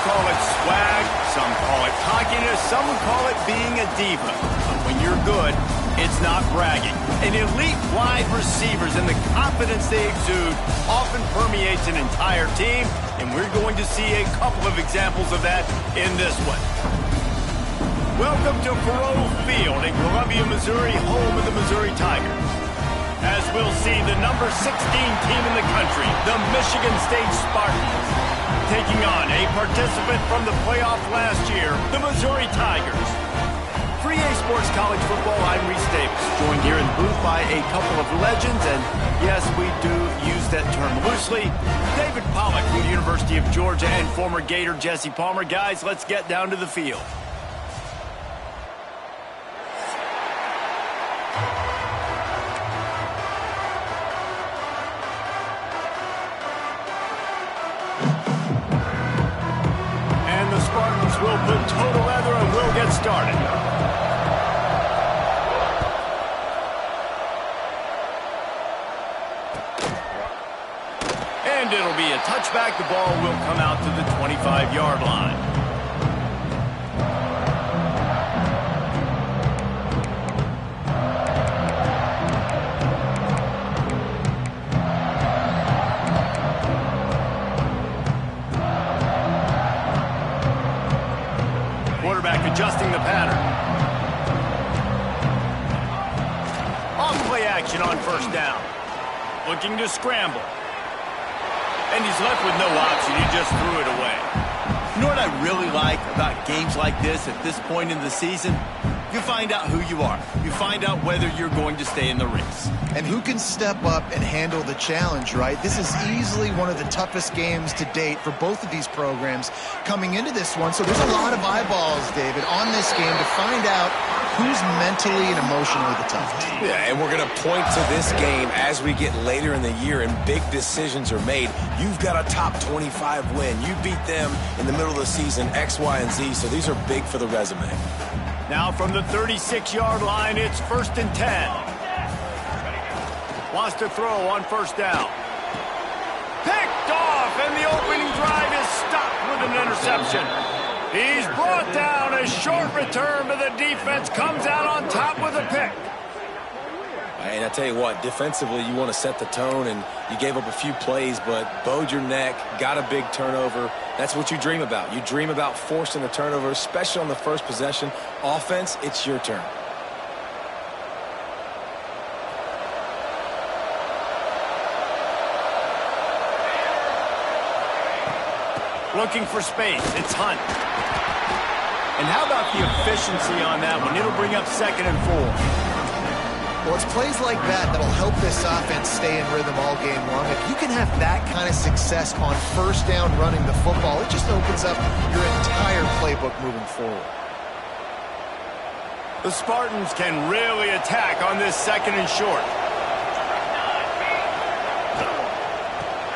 call it swag, some call it cockiness, some would call it being a diva. But when you're good, it's not bragging. And elite wide receivers and the confidence they exude often permeates an entire team, and we're going to see a couple of examples of that in this one. Welcome to Faurot Field in Columbia, Missouri, home of the Missouri Tigers. As we'll see, the number 16 team in the country, the Michigan State Spartans, taking on a participant from the playoff last year, the Missouri Tigers. For EA Sports College Football, I'm Reese Davis, joined here in the booth by a couple of legends, and yes, we do use that term loosely. David Pollack from the University of Georgia and former Gator Jesse Palmer. Guys, let's get down to the field. We'll put total leather and we'll get started. And it'll be a touchback. The ball will come out to the 25-yard line. Adjusting the pattern. Off play action on first down. Looking to scramble. And he's left with no option. He just threw it away. You know what I really like about games like this at this point in the season? You find out who you are. You find out whether you're going to stay in the race. And who can step up and handle the challenge, right? This is easily one of the toughest games to date for both of these programs coming into this one. So there's a lot of eyeballs, David, on this game to find out who's mentally and emotionally the toughest. Yeah, and we're going to point to this game as we get later in the year and big decisions are made. You've got a top 25 win. You beat them in the middle of the season, X, Y, and Z, so these are big for the resume. Now from the 36-yard line, it's 1st and 10. Wants to throw on first down. Picked off, and the opening drive is stopped with an interception. He's brought down. A short return, but the defense comes out on top with a pick. And I tell you what, defensively, you want to set the tone, and you gave up a few plays, but bowed your neck, got a big turnover. That's what you dream about. You dream about forcing the turnover, especially on the first possession. Offense, it's your turn. Looking for space. It's Hunt. And how about the efficiency on that one? It'll bring up 2nd and 4. Well, it's plays like that that'll help this offense stay in rhythm all game long. If you can have that kind of success on first down running the football, it just opens up your entire playbook moving forward. The Spartans can really attack on this 2nd and short.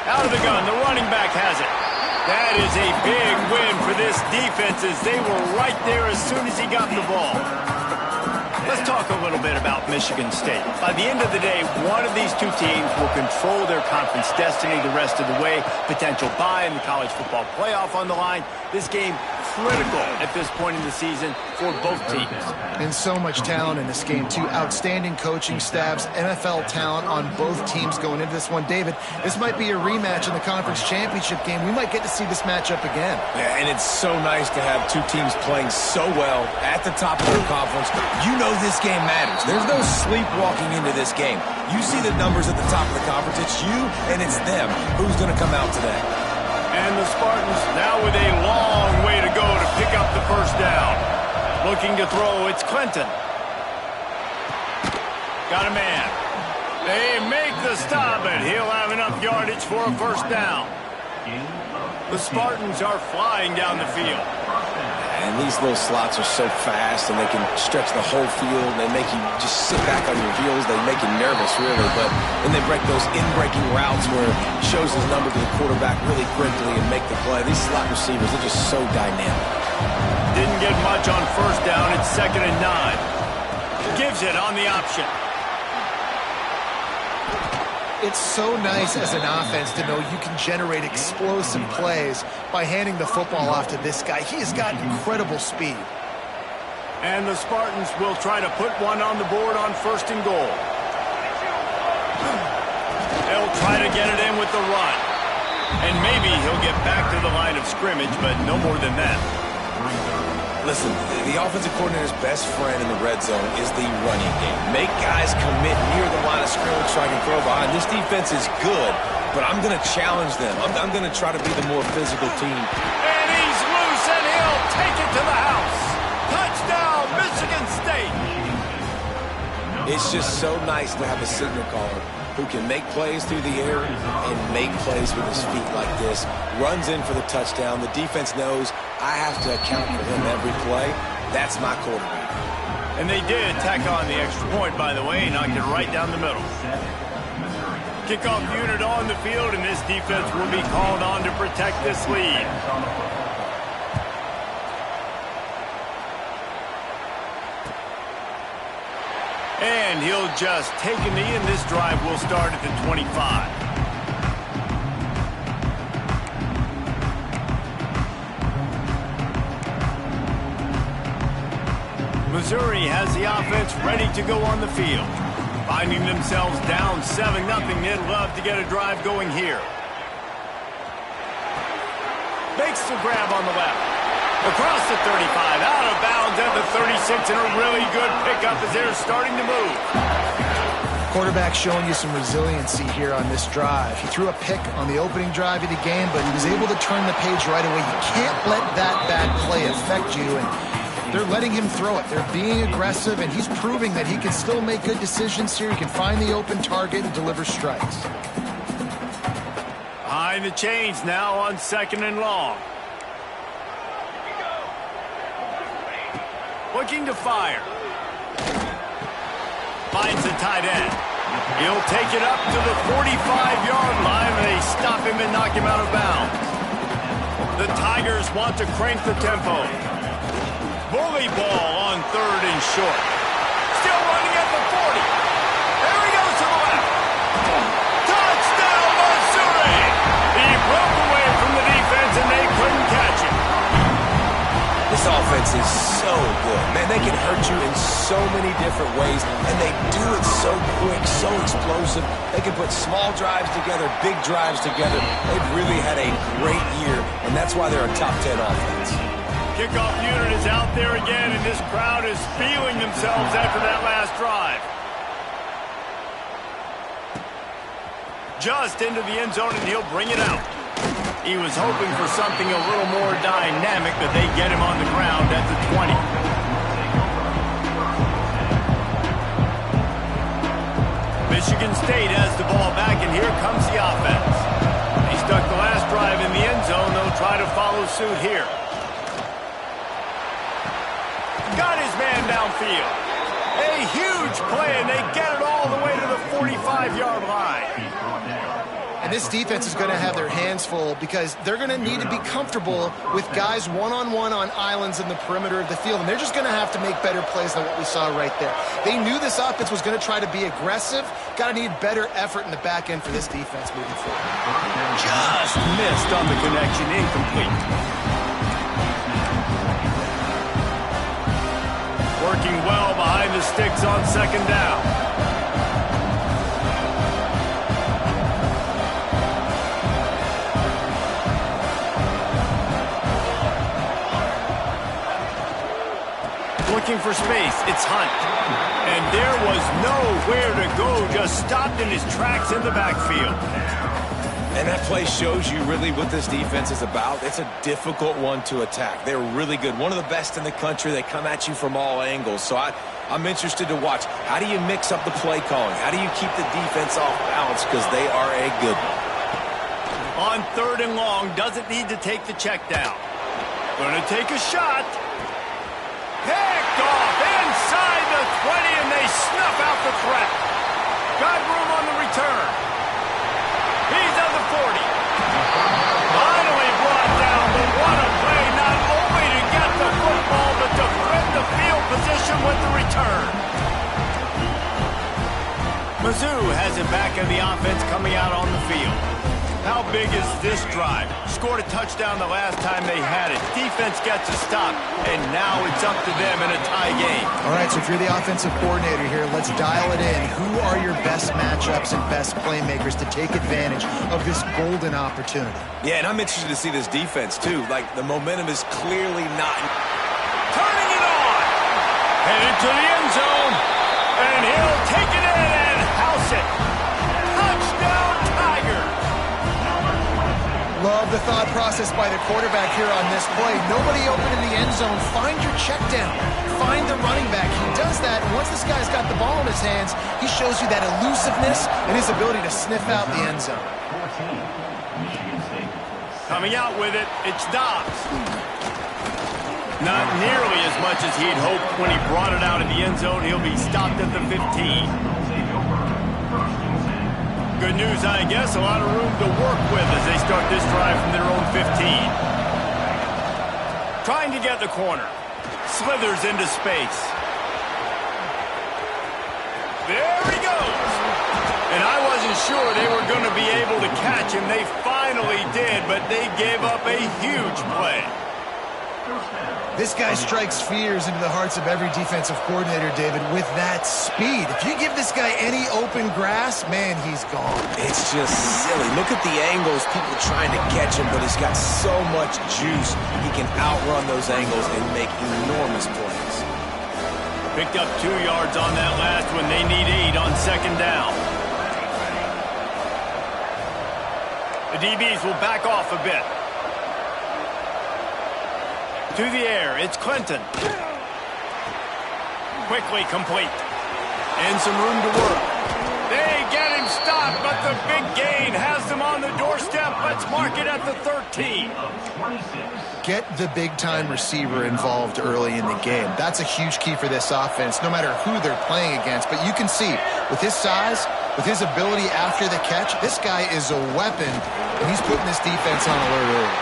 Out of the gun, the running back has it. That is a big win for this defense as they were right there as soon as he got the ball. Let's talk a little bit about Michigan State. By the end of the day, one of these two teams will control their conference destiny the rest of the way. Potential bye in the college football playoff on the line. This game critical at this point in the season for both teams. And so much talent in this game, too. Outstanding coaching staffs, NFL talent on both teams going into this one. David, this might be a rematch in the conference championship game. We might get to see this matchup again. Yeah, and it's so nice to have two teams playing so well at the top of their conference. You know this game matters. There's no sleepwalking into this game. You see the numbers at the top of the conference. It's you and it's them. Who's going to come out today? And the Spartans now with a long way to go to pick up the first down. Looking to throw, it's Clinton. Got a man. They make the stop, but he'll have enough yardage for a first down. The Spartans are flying down the field. And these little slots are so fast, and they can stretch the whole field. They make you just sit back on your heels. They make you nervous, really. But then they break those in-breaking routes where he shows his number to the quarterback really quickly and make the play. These slot receivers, they're just so dynamic. Didn't get much on first down. It's 2nd and 9. Gives it on the option. it's so nice as an offense to know you can generate explosive plays by handing the football off to this guy. He has got incredible speed. And the Spartans will try to put one on the board on 1st and goal. They'll try to get it in with the run. And maybe he'll get back to the line of scrimmage, but no more than that. Listen, the offensive coordinator's best friend in the red zone is the running game. Make guys commit near the line of scrimmage so I can throw behind. This defense is good, but I'm going to challenge them. I'm going to try to be the more physical team. And he's loose, and he'll take it to the house. Touchdown, Michigan State. It's just so nice to have a signal caller who can make plays through the air and make plays with his feet like this. Runs in for the touchdown. The defense knows I have to account for him every play. That's my quarterback. And they did tack on the extra point, by the way, knocked it right down the middle. Kickoff unit on the field, and this defense will be called on to protect this lead. And he'll just take a knee, and this drive will start at the 25. Missouri has the offense ready to go on the field. Finding themselves down 7-0, they'd love to get a drive going here. Makes the grab on the left. Across the 35, out of bounds at the 36, and a really good pickup as they're starting to move. Quarterback showing you some resiliency here on this drive. He threw a pick on the opening drive of the game, but he was able to turn the page right away. You can't let that bad play affect you, and they're letting him throw it. They're being aggressive, and he's proving that he can still make good decisions here. He can find the open target and deliver strikes. Behind the chains now on 2nd and long. Looking to fire. Finds the tight end. He'll take it up to the 45-yard line, and they stop him and knock him out of bounds. The Tigers want to crank the tempo. Bully ball on 3rd and short. Still running at the 40. There he goes to the left. Touchdown, Missouri! He broke away from the defense, and they couldn't catch him. This offense is so good. Man, they can hurt you in so many different ways, and they do it so quick, so explosive. They can put small drives together, big drives together. They've really had a great year, and that's why they're a top 10 offense. Kickoff unit is out there again, and this crowd is feeling themselves after that last drive. Just into the end zone, and he'll bring it out. He was hoping for something a little more dynamic, but they get him on the ground at the 20. Michigan State has the ball back, and here comes the offense. They stuck the last drive in the end zone. They'll try to follow suit here. Got his man downfield. A huge play, and they get it all the way to the 45-yard line. And this defense is going to have their hands full because they're going to need to be comfortable with guys one-on-one on islands in the perimeter of the field. And they're just going to have to make better plays than what we saw right there. They knew this offense was going to try to be aggressive. Got to need better effort in the back end for this defense moving forward. Just missed on the connection, incomplete. Working well behind the sticks on 2nd down. Looking for space, it's Hunt. And there was nowhere to go, just stopped in his tracks in the backfield. And that play shows you really what this defense is about. It's a difficult one to attack. They're really good. One of the best in the country. They come at you from all angles. So I'm interested to watch. How do you mix up the play calling? How do you keep the defense off balance? Because they are a good one. On 3rd and long, doesn't need to take the check down. Gonna take a shot. Picked off inside the 20, and they snuff out the threat. Got room on the return. He's at the 40. Finally brought down, but what a play, not only to get the football, but to flip the field position with the return. Mizzou has it back in the offense coming out on the field. How big is this drive? Scored a touchdown the last time they had it. Defense gets a stop, and now it's up to them in a tie game. All right, so if you're the offensive coordinator here, let's dial it in. Who are your best matchups and best playmakers to take advantage of this golden opportunity? Yeah, and I'm interested to see this defense, too. Like, the momentum is clearly not... Turning it on! Headed to the end zone, and he'll take it in and house it. Touchdown, Tiger! Love the thought process by the quarterback here on this play. Nobody open in the end zone. Find your check down. Find the running back. He does that, and once this guy's got the ball in his hands, he shows you that elusiveness and his ability to sniff out the end zone. Coming out with it, it's Dobbs. Not nearly as much as he'd hoped when he brought it out of the end zone. He'll be stopped at the 15. Good news, I guess. A lot of room to work with as they start this drive from their own 15. Trying to get the corner. Slithers into space. There he goes. And I wasn't sure they were going to be able to catch him. They finally did, but they gave up a huge play. This guy strikes fears into the hearts of every defensive coordinator, David, with that speed. If you give this guy any open grass, man, he's gone. It's just silly. Look at the angles, people trying to catch him, but he's got so much juice. He can outrun those angles and make enormous plays. Picked up 2 yards on that last one. They need 8 on second down. The DBs will back off a bit. To the air, it's Clinton. Quickly complete. And some room to work. They get him stopped, but the big gain has them on the doorstep. Let's mark it at the 13. Get the big-time receiver involved early in the game. That's a huge key for this offense, no matter who they're playing against. But you can see, with his size, with his ability after the catch, this guy is a weapon, and he's putting this defense on alert early.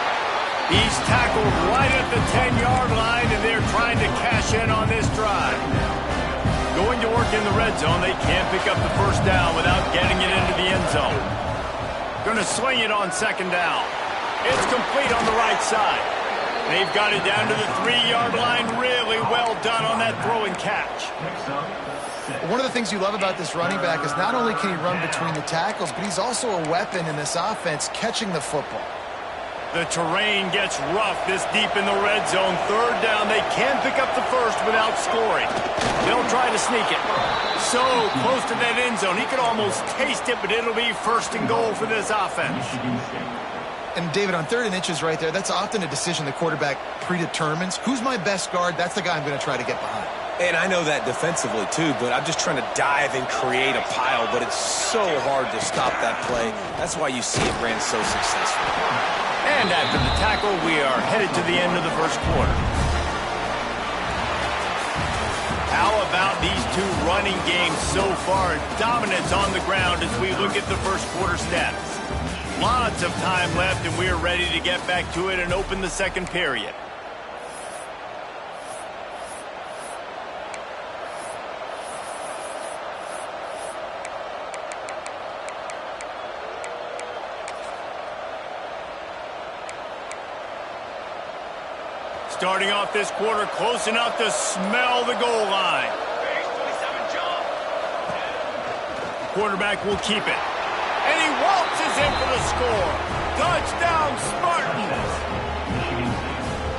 He's tackled right at the 10-yard line, and they're trying to cash in on this drive. Going to work in the red zone, they can't pick up the first down without getting it into the end zone. Going to swing it on second down. It's complete on the right side. They've got it down to the 3-yard line. Really well done on that throw and catch. One of the things you love about this running back is not only can he run between the tackles, but he's also a weapon in this offense catching the football. The terrain gets rough this deep in the red zone. Third down, they can't pick up the first without scoring. They'll try to sneak it. So close to that end zone, he could almost taste it, but it'll be first and goal for this offense. And David, on 3rd and inches right there, that's often a decision the quarterback predetermines. Who's my best guard? That's the guy I'm going to try to get behind. And I know that defensively, too, but I'm just trying to dive and create a pile, but it's so hard to stop that play. That's why you see it ran so successful. And after the tackle, we are headed to the end of the first quarter. How about these two running games so far? Dominance on the ground as we look at the first quarter stats. Lots of time left, and we're ready to get back to it and open the second period. Starting off this quarter close enough to smell the goal line. Quarterback will keep it. And he waltzes in for the score. Touchdown, Spartans!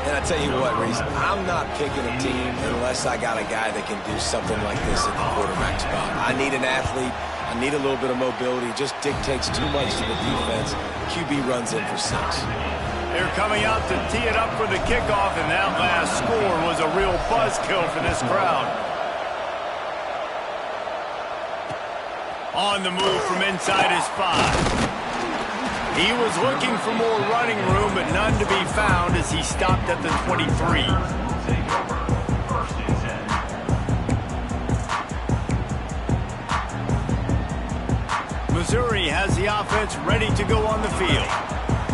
And I tell you what, Reese, I'm not picking a team unless I got a guy that can do something like this at the quarterback spot. I need an athlete. I need a little bit of mobility. It just dictates too much to the defense. QB runs in for 6. They're coming out to tee it up for the kickoff, and that last score was a real buzzkill for this crowd. On the move from inside his 5. He was looking for more running room, but none to be found as he stopped at the 23. Missouri has the offense ready to go on the field.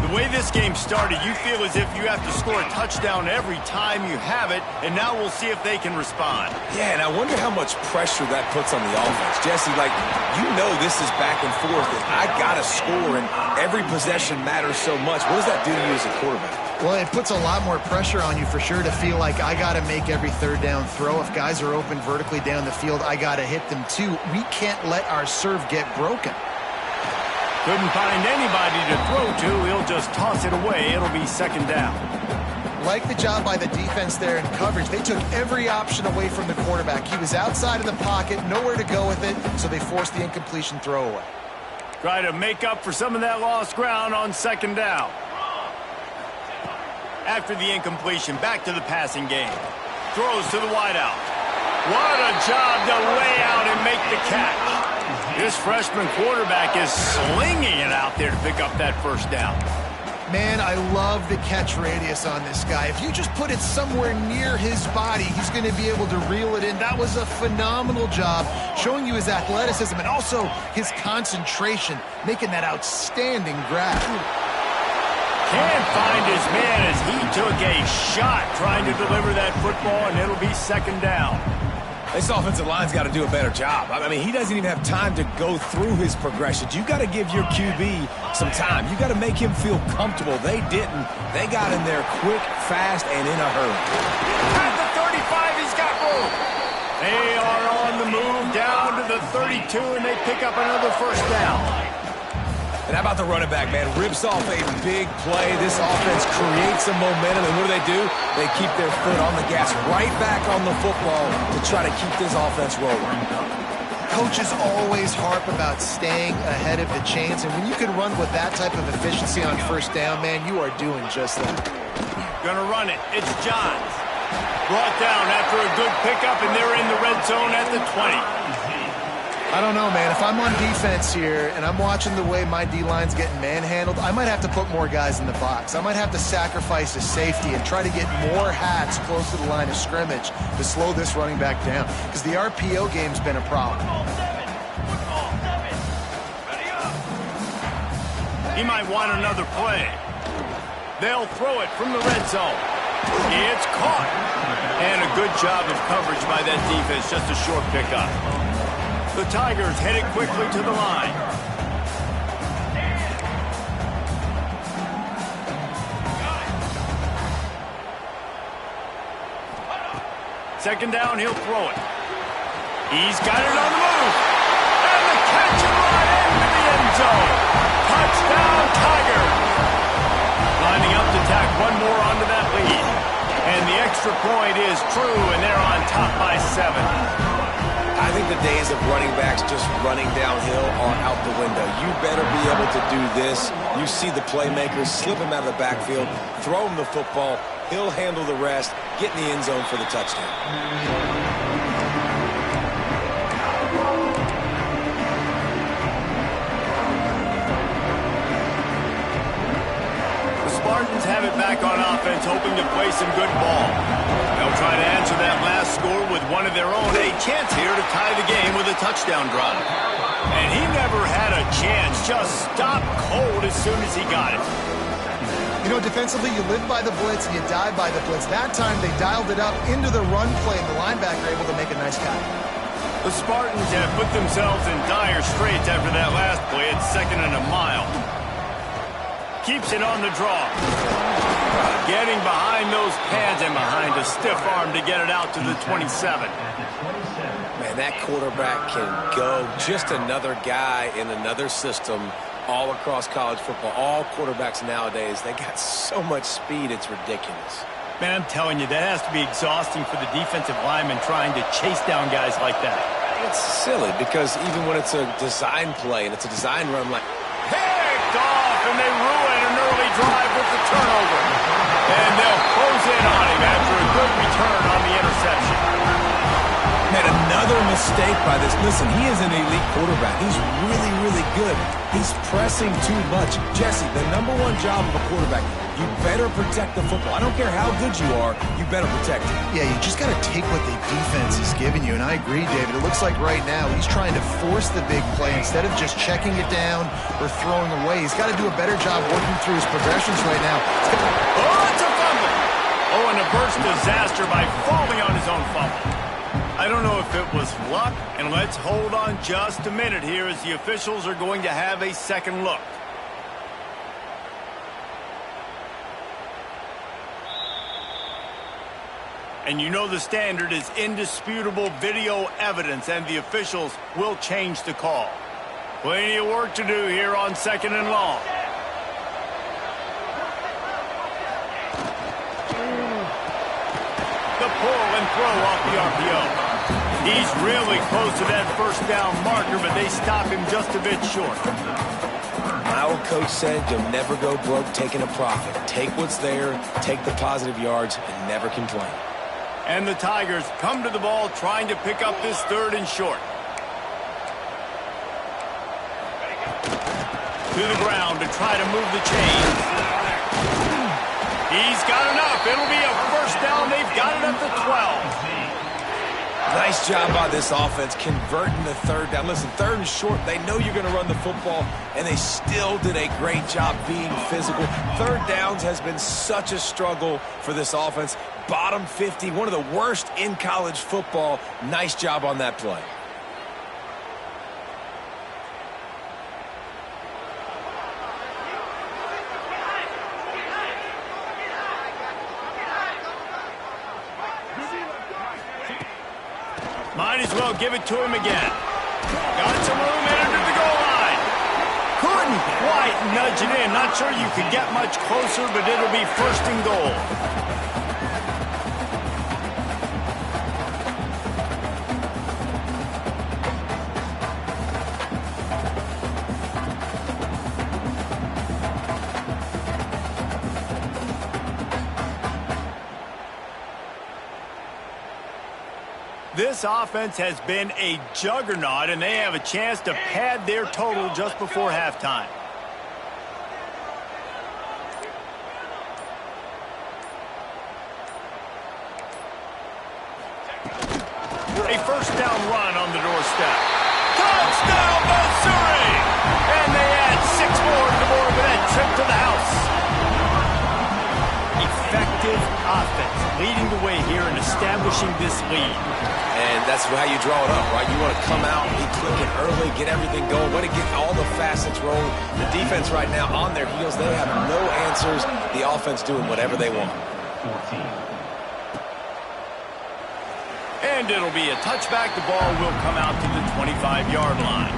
The The way this game started, you feel as if you have to score a touchdown every time you have it, and now we'll see if they can respond. Yeah, and I wonder how much pressure that puts on the offense. Jesse, like, you know this is back and forth, and I got to score, and every possession matters so much. What does that do to you as a quarterback? Well, it puts a lot more pressure on you for sure to feel like I got to make every third down throw. If guys are open vertically down the field, I got to hit them too. We can't let our serve get broken. Couldn't find anybody to throw to. He'll just toss it away. It'll be second down. Like the job by the defense there in coverage. They took every option away from the quarterback. He was outside of the pocket, nowhere to go with it, so they forced the incompletion throwaway. Try to make up for some of that lost ground on second down. After the incompletion, back to the passing game. Throws to the wideout. What a job to lay out and make the catch. This freshman quarterback is slinging it out there to pick up that first down. Man, I love the catch radius on this guy. If you just put it somewhere near his body, he's going to be able to reel it in. That was a phenomenal job, showing you his athleticism and also his concentration, making that outstanding grab. Can't find his man as he took a shot trying to deliver that football, and it'll be second down. This offensive line's got to do a better job. I mean, he doesn't even have time to go through his progressions. You got to give your QB some time. You got to make him feel comfortable. They didn't. They got in there quick, fast, and in a hurry. At the 35, he's got room. They are on the move down to the 32, and they pick up another first down. And how about the running back, man? Rips off a big play. This offense creates some momentum, and what do? They keep their foot on the gas, right back on the football to try to keep this offense rolling. Coaches always harp about staying ahead of the chains, and when you can run with that type of efficiency on first down, man, you are doing just that. Gonna run it. It's Johns. Brought down after a good pickup, and they're in the red zone at the 20. I don't know, man. If I'm on defense here and I'm watching the way my D-line's getting manhandled, I might have to put more guys in the box. I might have to sacrifice a safety and try to get more hats close to the line of scrimmage to slow this running back down, because the RPO game's been a problem. He might want another play. They'll throw it from the red zone. It's caught. And a good job of coverage by that defense. Just a short pickup. The Tigers headed quickly to the line. Second down, he'll throw it. He's got it on the move. And the catch and run into the end zone. Touchdown, Tigers. Lining up to tack one more onto that lead. And the extra point is true, and they're on top by 7. I think the days of running backs just running downhill are out the window. You better be able to do this. You see the playmakers, slip him out of the backfield, throw him the football. He'll handle the rest, get in the end zone for the touchdown. The Spartans have it back on offense, hoping to play some good ball. They'll try to answer that last score with one of their own. A chance here to tie the game with a touchdown drive. And he never had a chance. Just stopped cold as soon as he got it. You know, defensively, you live by the blitz and you die by the blitz. That time, they dialed it up into the run play, and the linebacker able to make a nice catch. The Spartans have put themselves in dire straits after that last play. It's second and a mile. Keeps it on the draw. Getting behind those pads and behind a stiff arm to get it out to the 27. Man, that quarterback can go. Just another guy in another system all across college football. All quarterbacks nowadays, they got so much speed, it's ridiculous. Man, I'm telling you, that has to be exhausting for the defensive lineman trying to chase down guys like that. It's silly because even when it's a design play and it's a design run, like, picked off, and they ruin an early drive with the turnover. And they'll close in on him after a good return on the interception. man, another mistake by this. Listen, he is an elite quarterback. He's really, really good. He's pressing too much. Jesse, the number one job of a quarterback, you better protect the football. I don't care how good you are, you better protect it. Yeah, you just got to take what the defense is giving you, and I agree, David. It looks like right now he's trying to force the big play instead of just checking it down or throwing away. He's got to do a better job working through his progressions right now. Oh, it's a fumble! Oh, and a burst disaster by falling on his own fumble. I don't know if it was luck, and let's hold on just a minute here as the officials are going to have a second look. And you know the standard is indisputable video evidence, and the officials will change the call. Plenty of work to do here on 2nd and long. The pull and throw off the RPO. He's really close to that first down marker, but they stop him just a bit short. My old coach said you'll never go broke taking a profit. Take what's there, take the positive yards, and never complain. And the Tigers come to the ball trying to pick up this 3rd and short. To the ground to try to move the chains. He's got enough. It'll be a first down. They've got it at the 12. Nice job by this offense converting the 3rd down. Listen, 3rd and short, they know you're going to run the football, and they still did a great job being physical. 3rd downs has been such a struggle for this offense. Bottom 50, one of the worst in college football. Nice job on that play. Might as well give it to him again. Got some room in under the goal line. Couldn't quite nudge it in. Not sure you could get much closer, but it'll be 1st and goal. This offense has been a juggernaut, and they have a chance to pad their total just before halftime. A first down run on the doorstep. Touchdown, Missouri! And they add 6 more to the board with that trip to the house. Effective offense leading the way here in establishing this lead. And that's how you draw it up, right? You want to come out, be clicking early, get everything going, want to get all the facets rolling. The defense right now on their heels, they have no answers. The offense doing whatever they want. And it'll be a touchback. The ball will come out to the 25-yard line.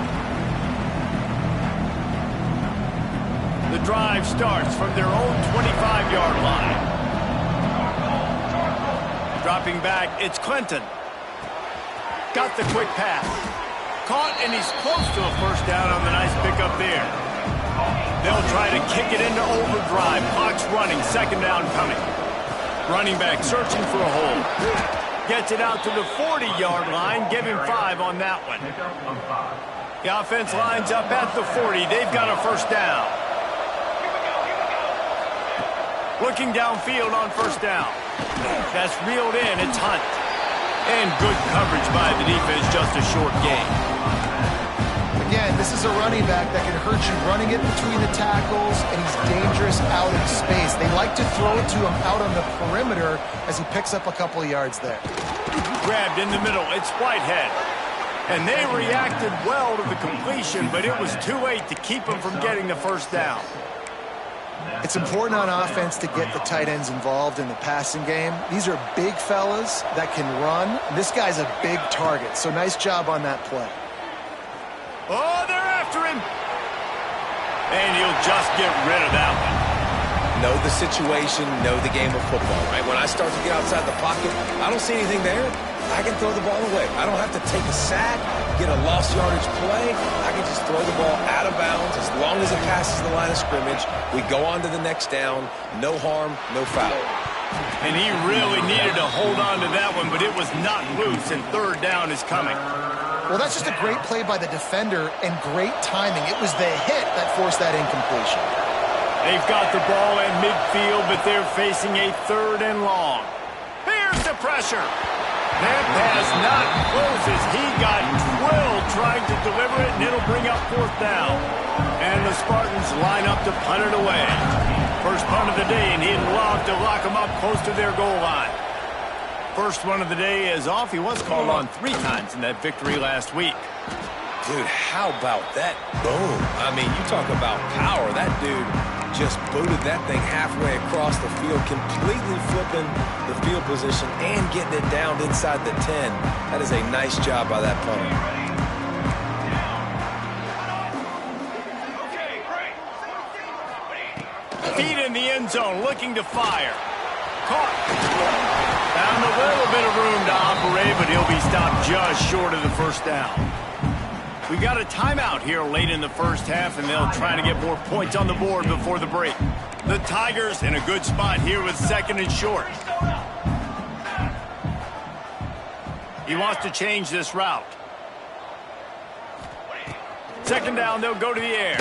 The drive starts from their own 25-yard line. Dropping back, it's Clinton. Got the quick pass. Caught, and he's close to a first down on the nice pickup there. They'll try to kick it into overdrive. Clock's running. 2nd down coming. Running back searching for a hole. Gets it out to the 40-yard line. Give him 5 on that one. The offense lines up at the 40. They've got a first down. Looking downfield on first down. That's reeled in. It's Hunt. And good coverage by the defense, just a short gain. Again, this is a running back that can hurt you running it between the tackles, and he's dangerous out in space. They like to throw it to him out on the perimeter as he picks up a couple of yards there. Grabbed in the middle, it's Whitehead. And they reacted well to the completion, but it was too late to keep him from getting the first down. It's important on offense to get the tight ends involved in the passing game. These are big fellas that can run. This guy's a big target, so nice job on that play. Oh, they're after him. And he'll just get rid of that one. Know the situation, know the game of football, right? When I start to get outside the pocket, I don't see anything there. I can throw the ball away. I don't have to take a sack, get a lost yardage play. I can just throw the ball out of bounds as long as it passes the line of scrimmage. We go on to the next down. No harm, no foul. And he really needed to hold on to that one, but it was not loose, and third down is coming. Well, that's just a great play by the defender and great timing. It was the hit that forced that incompletion. They've got the ball in midfield, but they're facing a third and long. Here's the pressure. That pass not closes. He got drilled trying to deliver it, and it'll bring up fourth down. And the Spartans line up to punt it away. First punt of the day, and he'd love to lock them up close to their goal line. First one of the day is off. He was called on 3 times in that victory last week. Dude, how about that boom? I mean, you talk about power. That dude just booted that thing halfway across the field, completely flipping the field position and getting it down inside the 10. That is a nice job by that punter. Feet in the end zone, looking to fire. Caught. Found a little bit of room to operate, but he'll be stopped just short of the first down. We got a timeout here late in the first half, and they'll try to get more points on the board before the break. The Tigers in a good spot here with second and short. He wants to change this route. Second down, they'll go to the air.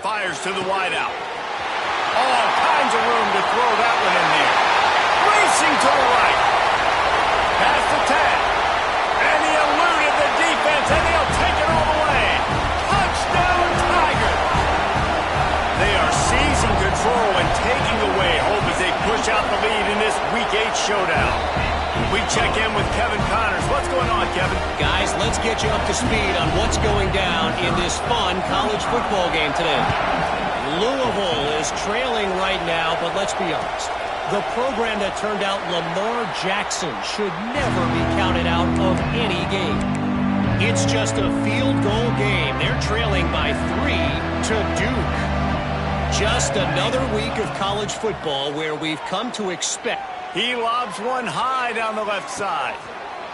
Fires to the wideout. All kinds of room to throw that one in there. Racing to the right. Past the 10. And he eluded the defense, and he'll take it all the way. Touchdown, Tigers. They are seizing control and taking away hope as they push out the lead in this Week 8 showdown. We check in with Kevin Connors. What's going on, Kevin? Guys, let's get you up to speed on what's going down in this fun college football game today. Louisville is trailing right now, but let's be honest. The program that turned out Lamar Jackson should never be counted out of any game. It's just a field goal game. They're trailing by 3 to Duke. Just another week of college football where we've come to expect. He lobs one high down the left side.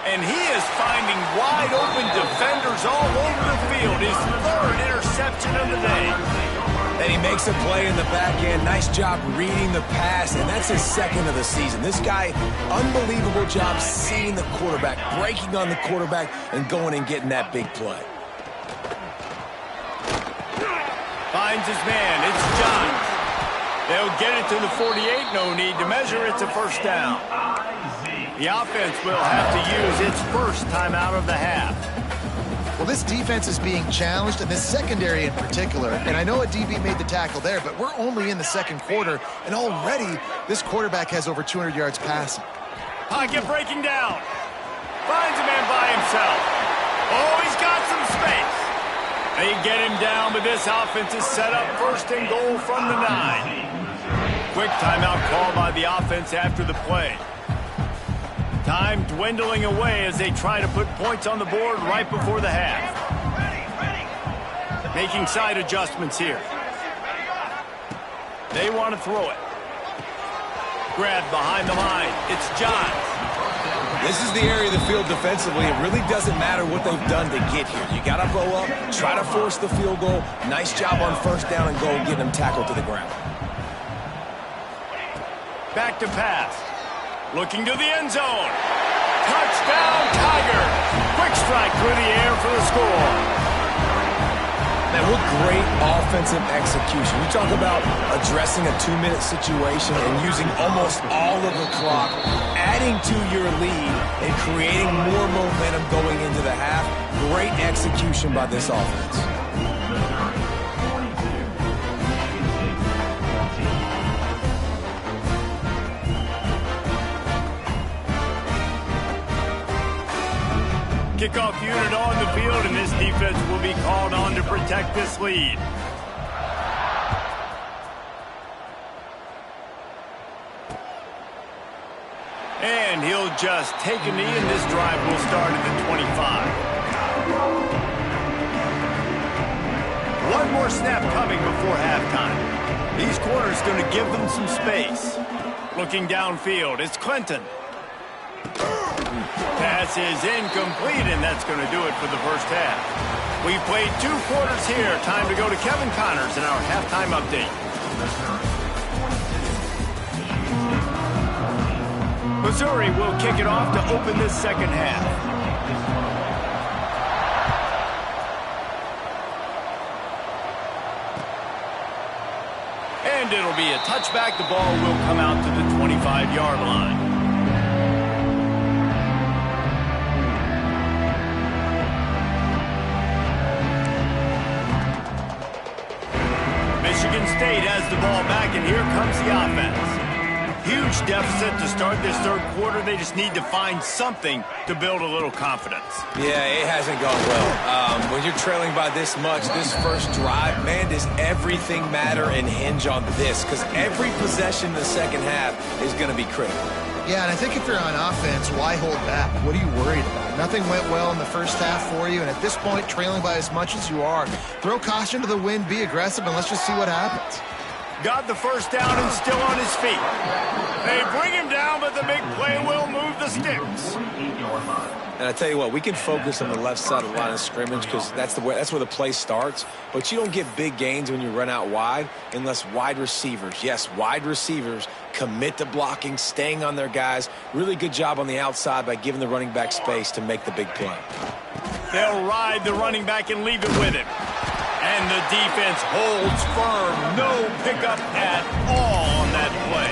And he is finding wide open defenders all over the field. His third interception of the day. And he makes a play in the back end. Nice job reading the pass, and that's his second of the season. This guy, unbelievable job seeing the quarterback, breaking on the quarterback, and going and getting that big play. Finds his man. It's John. They'll get it to the 48. No need to measure. It's a first down. The offense will have to use its first timeout of the half. Well, this defense is being challenged, and this secondary in particular. And I know a DB made the tackle there, but we're only in the second quarter, and already this quarterback has over 200 yards passing. Pocket breaking down. Finds a man by himself. Oh, he's got some space. They get him down, but this offense is set up first and goal from the 9. Quick timeout call by the offense after the play. Time dwindling away as they try to put points on the board right before the half. Making side adjustments here. They want to throw it. Grab behind the line. It's Johns. This is the area of the field defensively. It really doesn't matter what they've done to get here. You got to blow up, try to force the field goal. Nice job on first down and goal, getting them tackled to the ground. Back to pass. Looking to the end zone. Touchdown, Tigers. Quick strike through the air for the score. Man, what great offensive execution. You talk about addressing a 2-minute situation and using almost all of the clock, adding to your lead and creating more momentum going into the half. Great execution by this offense. Kickoff unit on the field, and this defense will be called on to protect this lead. And he'll just take a knee, and this drive will start at the 25. One more snap coming before halftime. These corners going to give them some space. Looking downfield, it's Clinton. Pass is incomplete, and that's going to do it for the first half. We've played 2 quarters here. Time to go to Kevin Connors in our halftime update. Missouri will kick it off to open this second half. And it'll be a touchback. The ball will come out to the 25-yard line. Michigan State has the ball back, and here comes the offense. Huge deficit to start this third quarter. They just need to find something to build a little confidence. Yeah, it hasn't gone well. When you're trailing by this much, this first drive, man, does everything matter and hinge on this? Because every possession in the second half is going to be critical. Yeah, and I think if you're on offense, why hold back? What are you worried about? Nothing went well in the first half for you, and at this point, trailing by as much as you are, throw caution to the wind, be aggressive, and let's just see what happens. Got the first down and still on his feet. They bring him down, but the big play will move the sticks. And I tell you what, we can focus on the left side of the line of scrimmage because that's where the play starts. But you don't get big gains when you run out wide unless wide receivers, yes, wide receivers, commit to blocking, staying on their guys. Really good job on the outside by giving the running back space to make the big play. They'll ride the running back and leave it with him. And the defense holds firm. No pickup at all on that play.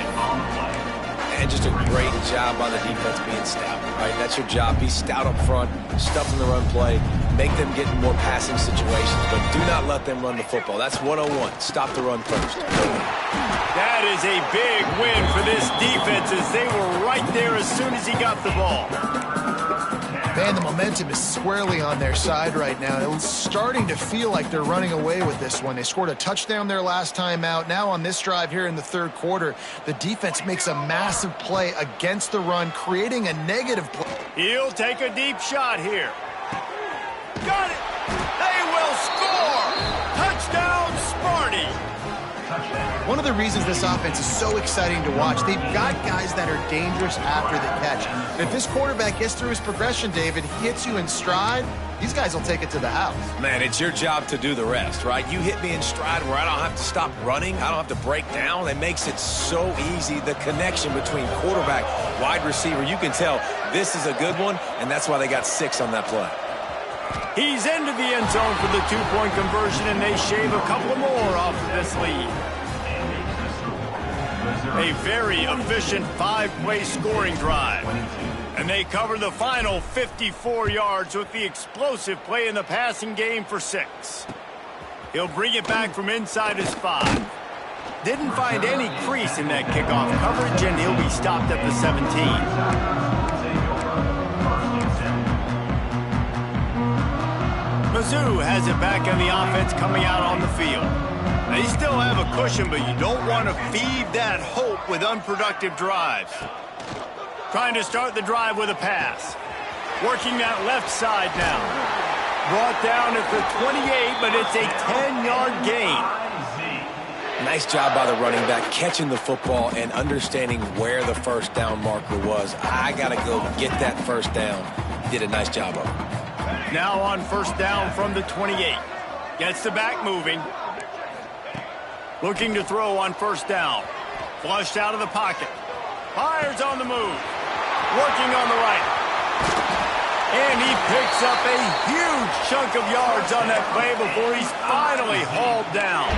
And just a great job by the defense being stout, right? That's your job. Be stout up front, stuff in the run play, make them get in more passing situations, but do not let them run the football. That's 101. Stop the run first. That is a big win for this defense as they were right there as soon as he got the ball. Man, the momentum is squarely on their side right now. It's starting to feel like they're running away with this one. They scored a touchdown their last time out. Now on this drive here in the third quarter, the defense makes a massive play against the run, creating a negative play. He'll take a deep shot here. Got it! They will score! Touchdown, Sparty! One of the reasons this offense is so exciting to watch, they've got guys that are dangerous after the catch. And if this quarterback gets through his progression, David, he hits you in stride, these guys will take it to the house. Man, it's your job to do the rest, right? You hit me in stride where I don't have to stop running. I don't have to break down. It makes it so easy. The connection between quarterback, wide receiver, you can tell this is a good one, and that's why they got 6 on that play. He's into the end zone for the 2-point conversion, and they shave a couple more off of this lead. A very efficient 5-play scoring drive. And they cover the final 54 yards with the explosive play in the passing game for 6. He'll bring it back from inside his 5. Didn't find any crease in that kickoff coverage, and he'll be stopped at the 17. Mizzou has it back on the offense coming out on the field. They still have a cushion, but you don't want to feed that hope with unproductive drives. Trying to start the drive with a pass. Working that left side now. Brought down at the 28, but it's a 10-yard gain. Nice job by the running back, catching the football and understanding where the first down marker was. I got to go get that first down. Did a nice job of it. Now on first down from the 28. Gets the back moving. Looking to throw on first down. Flushed out of the pocket. Fires on the move. Working on the right. And he picks up a huge chunk of yards on that play before he's finally hauled down.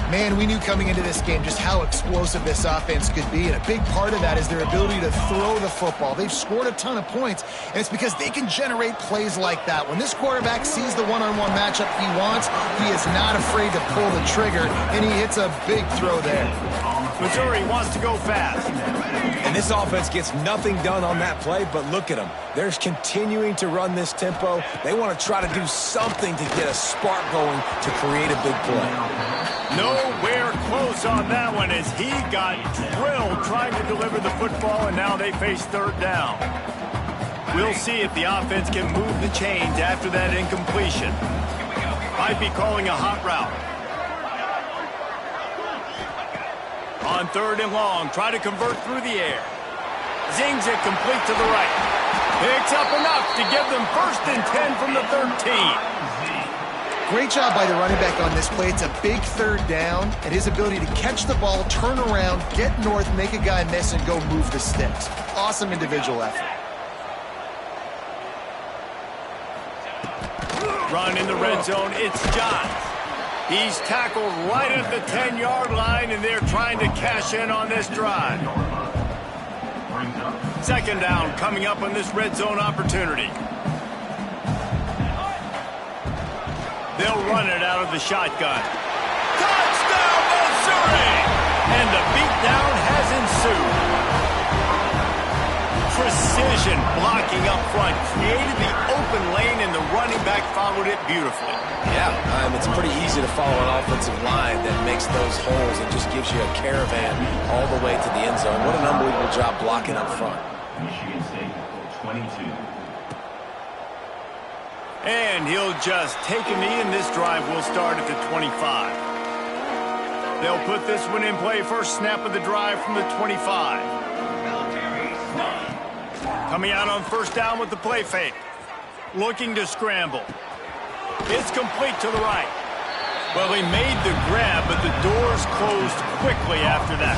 Man, we knew coming into this game just how explosive this offense could be, and a big part of that is their ability to throw the football. They've scored a ton of points, and it's because they can generate plays like that. When this quarterback sees the one-on-one matchup he wants, he is not afraid to pull the trigger, and he hits a big throw there. Missouri wants to go fast. And this offense gets nothing done on that play, but look at them. They're continuing to run this tempo. They want to try to do something to get a spark going to create a big play. Nowhere close on that one as he got drilled trying to deliver the football, and now they face third down. We'll see if the offense can move the chains after that incompletion. Might be calling a hot route. On third and long, try to convert through the air. Zings it complete to the right. Picks up enough to give them 1st and 10 from the 13. Great job by the running back on this play. It's a big third down, and his ability to catch the ball, turn around, get north, make a guy miss, and go move the sticks. Awesome individual effort. Run in the red zone, it's Johns. He's tackled right at the 10-yard line, and they're trying to cash in on this drive. Second down coming up on this red zone opportunity. They'll run it out of the shotgun. Touchdown, Missouri! And the beatdown has ensued. Precision blocking up front created the open lane, and the running back followed it beautifully. Yeah, it's pretty easy to follow an offensive line that makes those holes and just gives you a caravan all the way to the end zone. What an unbelievable job blocking up front. Michigan State, 22. And he'll just take a knee, and this drive will start at the 25. They'll put this one in play. First snap of the drive from the 25. Coming out on first down with the play fake. Looking to scramble. It's complete to the right. Well, he made the grab, but the doors closed quickly after that.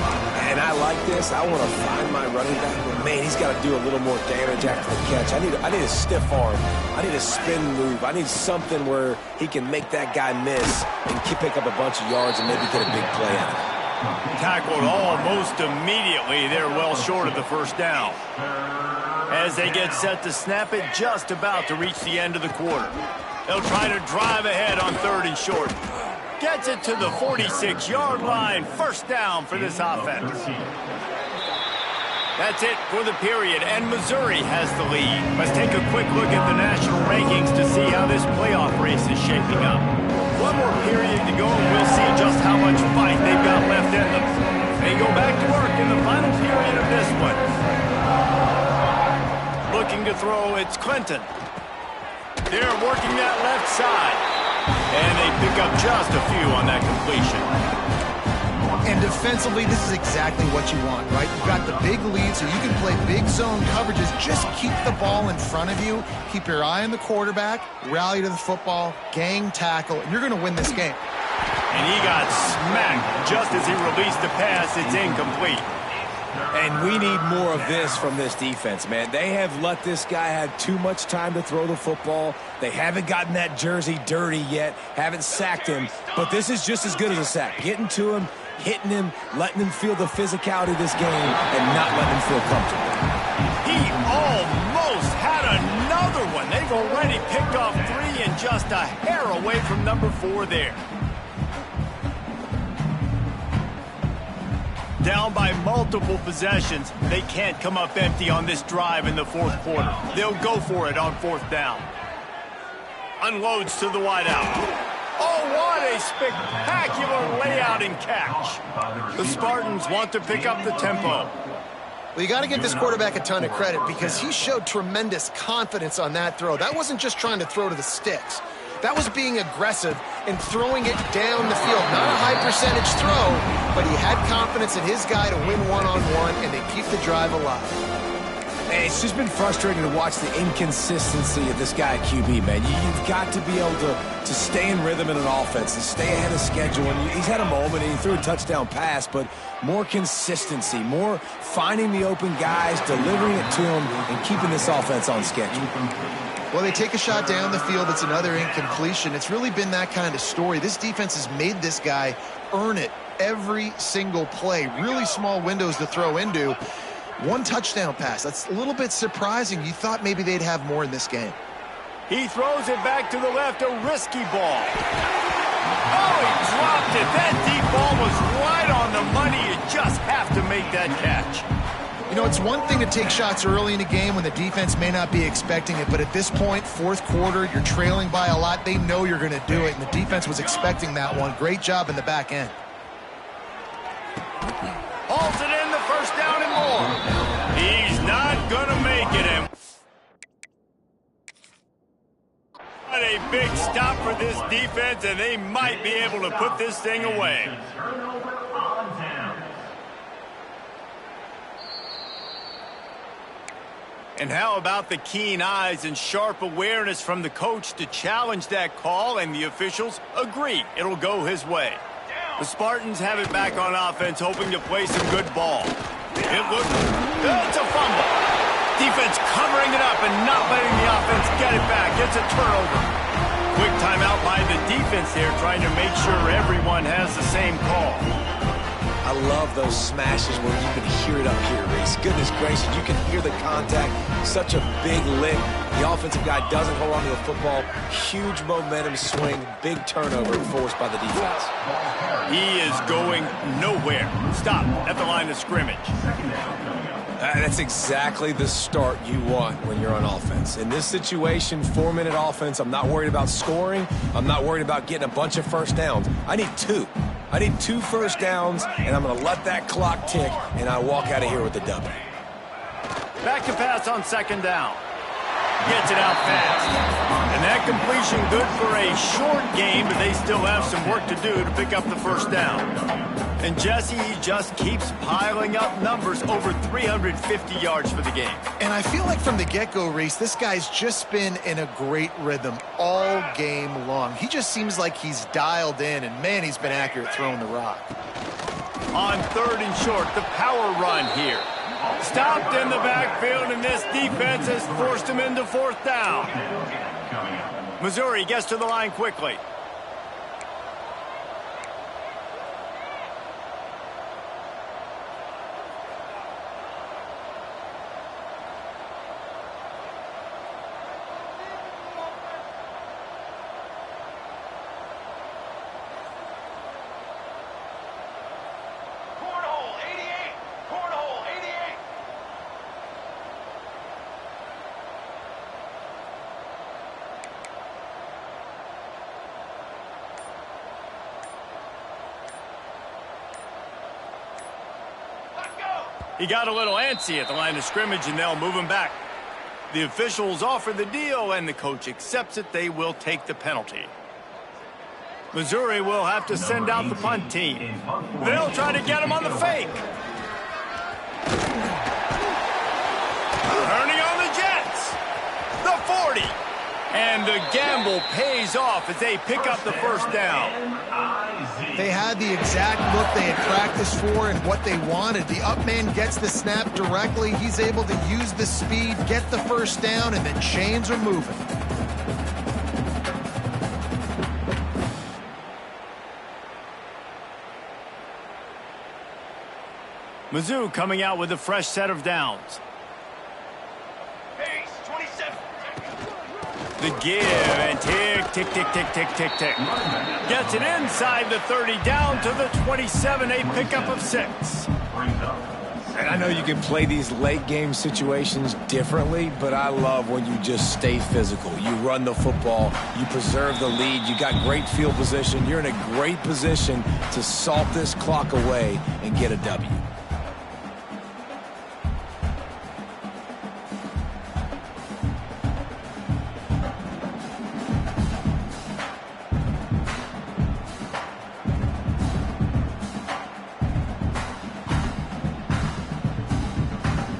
And I like this. I want to find my running back, but man, he's got to do a little more damage after the catch. I need a stiff arm. I need a spin move. I need something where he can make that guy miss and pick up a bunch of yards and maybe get a big play out of it. Tackled almost immediately. They're well short of the first down. As they get set to snap it, just about to reach the end of the quarter. They'll try to drive ahead on third and short. Gets it to the 46-yard line. First down for this offense. That's it for the period, and Missouri has the lead. Let's take a quick look at the national rankings to see how this playoff race is shaping up. One more period to go, and we'll see just how much fight they've got left in them. They go back to work in the final period of this one. Looking to throw, it's Clinton. They're working that left side. And they pick up just a few on that completion. And defensively, this is exactly what you want, right? You've got the big lead, so you can play big zone coverages. Just keep the ball in front of you. Keep your eye on the quarterback. Rally to the football. Gang tackle. And you're going to win this game. And he got smacked just as he released the pass. It's incomplete. And we need more of this from this defense, man. They have let this guy have too much time to throw the football. They haven't gotten that jersey dirty yet, haven't sacked him. But this is just as good as a sack. Getting to him, hitting him, letting him feel the physicality of this game, and not letting him feel comfortable. He almost had another one. They've already picked off 3 and just a hair away from number 4 there. Down by multiple possessions, they can't come up empty on this drive in the fourth quarter. They'll go for it on fourth down. Unloads to the wideout. Oh, what a spectacular layout and catch. The Spartans want to pick up the tempo. Well, you got to give this quarterback a ton of credit because he showed tremendous confidence on that throw. That wasn't just trying to throw to the sticks. That was being aggressive and throwing it down the field. Not a high percentage throw, but he had confidence in his guy to win one-on-one, and they keep the drive alive. Hey, it's just been frustrating to watch the inconsistency of this guy at QB, man. You've got to be able to stay in rhythm in an offense and stay ahead of schedule. And he's had a moment, and he threw a touchdown pass, but more consistency, more finding the open guys, delivering it to them, and keeping this offense on schedule. Well, they take a shot down the field. It's another incompletion. It's really been that kind of story. This defense has made this guy earn it every single play. Really small windows to throw into. One touchdown pass. That's a little bit surprising. You thought maybe they'd have more in this game. He throws it back to the left, a risky ball. Oh, he dropped it. That deep ball was right on the money. You just have to make that catch. You know, it's one thing to take shots early in a game when the defense may not be expecting it, but at this point, fourth quarter, you're trailing by a lot. They know you're going to do it, and the defense was expecting that one. Great job in the back end. Hauls it in, the first down and more. He's not going to make it. And what a big stop for this defense, and they might be able to put this thing away. And how about the keen eyes and sharp awareness from the coach to challenge that call, and the officials agree it'll go his way. The Spartans have it back on offense, hoping to play some good ball. It's a fumble. Defense covering it up and not letting the offense get it back. It's a turnover. Quick timeout by the defense there, trying to make sure everyone has the same call. I love those smashes where you can hear it up here, Reese. Goodness gracious, you can hear the contact. Such a big lick. The offensive guy doesn't hold on to the football. Huge momentum swing. Big turnover forced by the defense. He is going nowhere. Stop at the line of scrimmage. That's exactly the start you want when you're on offense. In this situation, 4-minute offense, I'm not worried about scoring. I'm not worried about getting a bunch of first downs. I need 2. I need 2 first downs, and I'm going to let that clock tick, and I walk out of here with the W. Back to pass on second down. Gets it out fast. And that completion good for a short game, but they still have some work to do to pick up the first down. And Jesse, he just keeps piling up numbers, over 350 yards for the game. And I feel like from the get-go, Reese, this guy's just been in a great rhythm all game long. He just seems like he's dialed in, and man, he's been accurate throwing the rock. On third and short, the power run here. Stopped in the backfield, and this defense has forced him into fourth down. Missouri gets to the line quickly. He got a little antsy at the line of scrimmage, and they'll move him back. The officials offer the deal, and the coach accepts it. They will take the penalty. Missouri will have to send out the punt team. They'll try to get him on the fake. Turning on the Jets. The 40. And the gamble pays off as they pick up the first down. They had the exact look they had practiced for and what they wanted. The up man gets the snap directly. He's able to use the speed, get the first down, and the chains are moving. Mizzou coming out with a fresh set of downs. The give, and tick, tick, tick, tick, tick, tick, tick. Gets it inside the 30, down to the 27, a pickup of 6. And I know you can play these late game situations differently, but I love when you just stay physical. You run the football, you preserve the lead, you got great field position. You're in a great position to salt this clock away and get a W.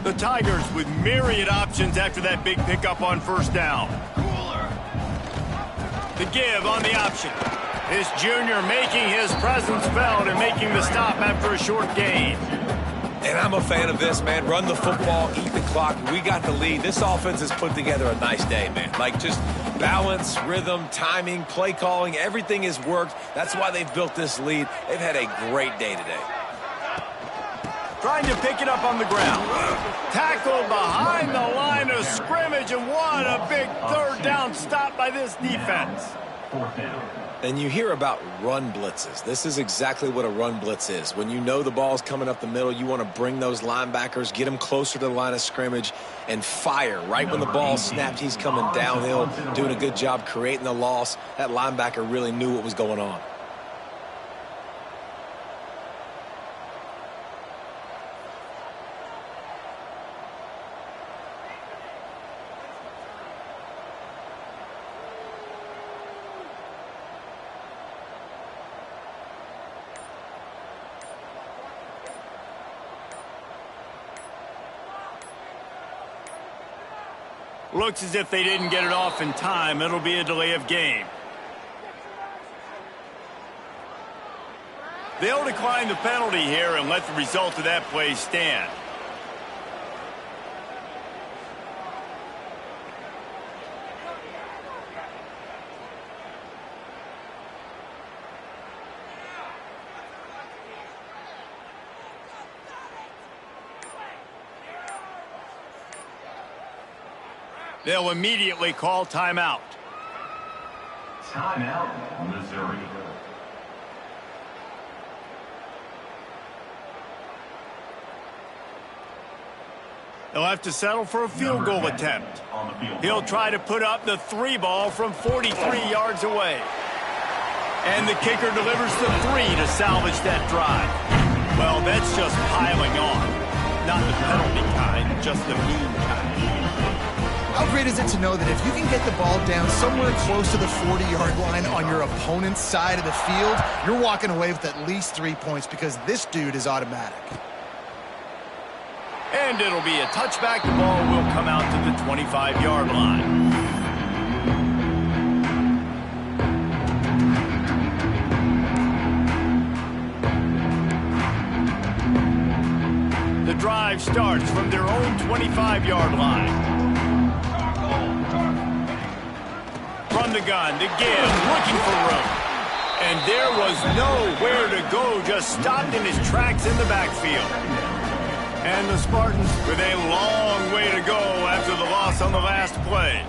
The Tigers with myriad options after that big pickup on first down. The give on the option. This junior making his presence felt and making the stop after a short gain. And I'm a fan of this, man. Run the football, eat the clock. We got the lead. This offense has put together a nice day, man. Like, just balance, rhythm, timing, play calling, everything has worked. That's why they've built this lead. They've had a great day today. Trying to pick it up on the ground. Tackled behind the line of scrimmage, and what a big third down stop by this defense. And you hear about run blitzes. This is exactly what a run blitz is. When you know the ball's coming up the middle, you want to bring those linebackers, get them closer to the line of scrimmage, and fire. Right when the ball snapped, he's coming downhill, doing a good job creating the loss. That linebacker really knew what was going on. Looks as if they didn't get it off in time. It'll be a delay of game. They'll decline the penalty here and let the result of that play stand. They'll immediately call timeout. Timeout, Missouri. They'll have to settle for a field goal attempt. He'll try to put up the 3 ball from 43 yards away. And the kicker delivers the 3 to salvage that drive. Well, that's just piling on. Not the penalty kind, just the mean kind. How great is it to know that if you can get the ball down somewhere close to the 40-yard line on your opponent's side of the field, you're walking away with at least 3 points because this dude is automatic. And it'll be a touchback. The ball will come out to the 25-yard line. The drive starts from their own 25-yard line. From the gun to give, looking for room. And there was nowhere to go, just stopped in his tracks in the backfield. And the Spartans with a long way to go after the loss on the last play.